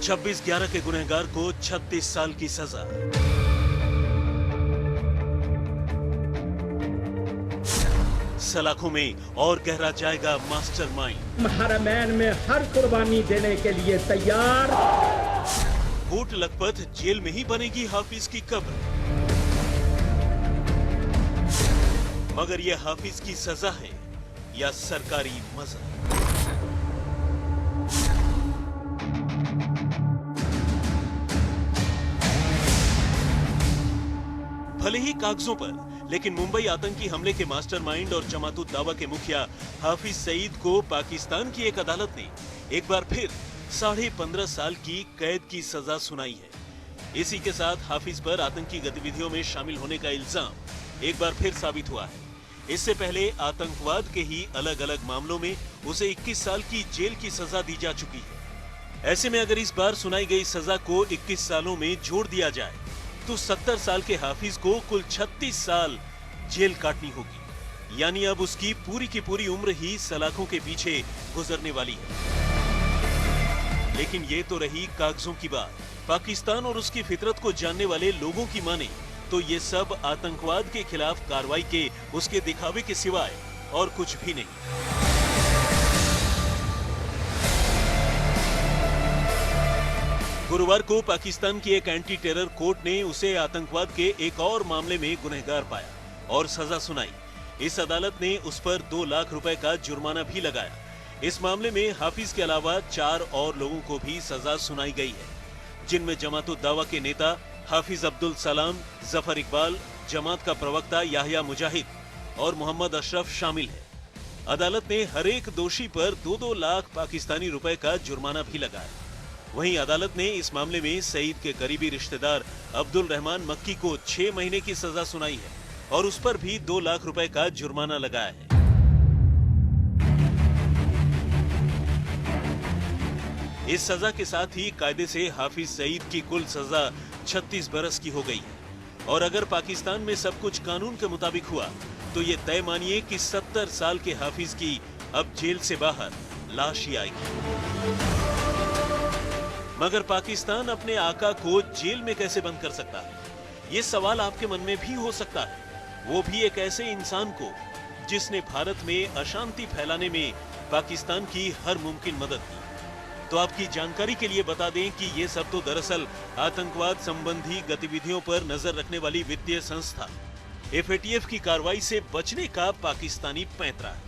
26/11 के गुनहगार को 36 साल की सजा। सलाखों में और गहरा जाएगा मास्टरमाइंड। हरमैन में हर कुर्बानी देने के लिए तैयार। कोट लखपत जेल में ही बनेगी हाफिज की कब्र। मगर यह हाफिज की सजा है या सरकारी मजा? भले ही कागजों पर, लेकिन मुंबई आतंकी हमले के मास्टरमाइंड और जमातुत दावा के मुखिया हाफिज सईद को पाकिस्तान की एक अदालत ने एक बार फिर 15.5 साल की कैद की सजा सुनाई है। इसी के साथ हाफिज पर आतंकी गतिविधियों में शामिल होने का इल्जाम एक बार फिर साबित हुआ है। इससे पहले आतंकवाद के ही अलग अलग मामलों में उसे 21 साल की जेल की सजा दी जा चुकी है। ऐसे में अगर इस बार सुनाई गई सजा को 21 सालों में जोड़ दिया जाए तो 70 साल के हाफिज को कुल 36 साल जेल काटनी होगी। यानी अब उसकी पूरी की पूरी उम्र ही सलाखों के पीछे गुजरने वाली है। लेकिन ये तो रही कागजों की बात। पाकिस्तान और उसकी फितरत को जानने वाले लोगों की माने तो ये सब आतंकवाद के खिलाफ कार्रवाई के उसके दिखावे के सिवाय और कुछ भी नहीं। गुरुवार को पाकिस्तान की एक एंटी टेरर कोर्ट ने उसे आतंकवाद के एक और मामले में गुनहगार पाया और सजा सुनाई। इस अदालत ने उस पर 2 लाख रुपए का जुर्माना भी लगाया। इस मामले में हाफिज के अलावा 4 और लोगों को भी सजा सुनाई गई है, जिनमें जमातुत दावा के नेता हाफिज अब्दुल सलाम, जफर इकबाल, जमात का प्रवक्ता याहिया मुजाहिद और मोहम्मद अशरफ शामिल है। अदालत ने हर एक दोषी पर 2-2 लाख पाकिस्तानी रुपए का जुर्माना भी लगाया। वहीं अदालत ने इस मामले में सईद के करीबी रिश्तेदार अब्दुल रहमान मक्की को 6 महीने की सजा सुनाई है और उस पर भी 2 लाख रुपए का जुर्माना लगाया है। इस सजा के साथ ही कायदे से हाफिज सईद की कुल सजा 36 बरस की हो गई है। और अगर पाकिस्तान में सब कुछ कानून के मुताबिक हुआ तो ये तय मानिए कि 70 साल के हाफिज की अब जेल से बाहर लाश ही आएगी। मगर पाकिस्तान अपने आका को जेल में कैसे बंद कर सकता है? ये सवाल आपके मन में भी हो सकता है, वो भी एक ऐसे इंसान को जिसने भारत में अशांति फैलाने में पाकिस्तान की हर मुमकिन मदद की। तो आपकी जानकारी के लिए बता दें कि ये सब तो दरअसल आतंकवाद संबंधी गतिविधियों पर नजर रखने वाली वित्तीय संस्था FATF की कार्रवाई से बचने का पाकिस्तानी पैंतरा है।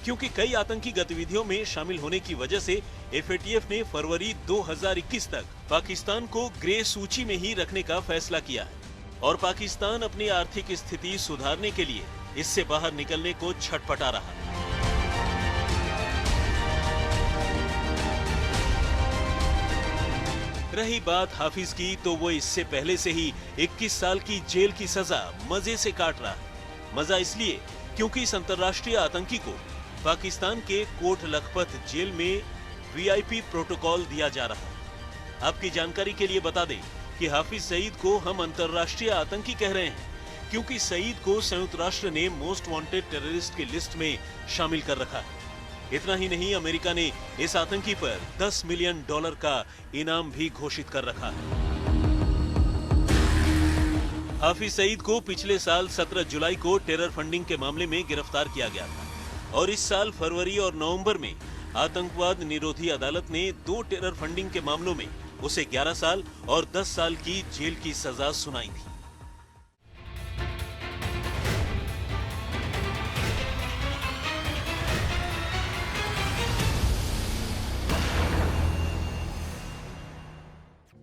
क्योंकि कई आतंकी गतिविधियों में शामिल होने की वजह से FATF ने फरवरी 2021 तक पाकिस्तान को ग्रे सूची में ही रखने का फैसला किया है और पाकिस्तान अपनी आर्थिक स्थिति सुधारने के लिए इससे बाहर निकलने को छटपटा रहा है। रही बात हाफिज की, तो वो इससे पहले से ही 21 साल की जेल की सजा मजे से काट रहा है। मजा इसलिए क्योंकि इस अंतर्राष्ट्रीय आतंकी को पाकिस्तान के कोट लखपत जेल में VIP प्रोटोकॉल दिया जा रहा है। आपकी जानकारी के लिए बता दें कि हाफिज सईद को हम अंतर्राष्ट्रीय आतंकी कह रहे हैं क्योंकि सईद को संयुक्त राष्ट्र ने मोस्ट वांटेड टेररिस्ट की लिस्ट में शामिल कर रखा है। इतना ही नहीं, अमेरिका ने इस आतंकी पर $10 मिलियन का इनाम भी घोषित कर रखा है। हाफिज सईद को पिछले साल 17 जुलाई को टेरर फंडिंग के मामले में गिरफ्तार किया गया था और इस साल फरवरी और नवंबर में आतंकवाद निरोधी अदालत ने 2 टेरर फंडिंग के मामलों में उसे 11 साल और 10 साल की जेल की सजा सुनाई थी।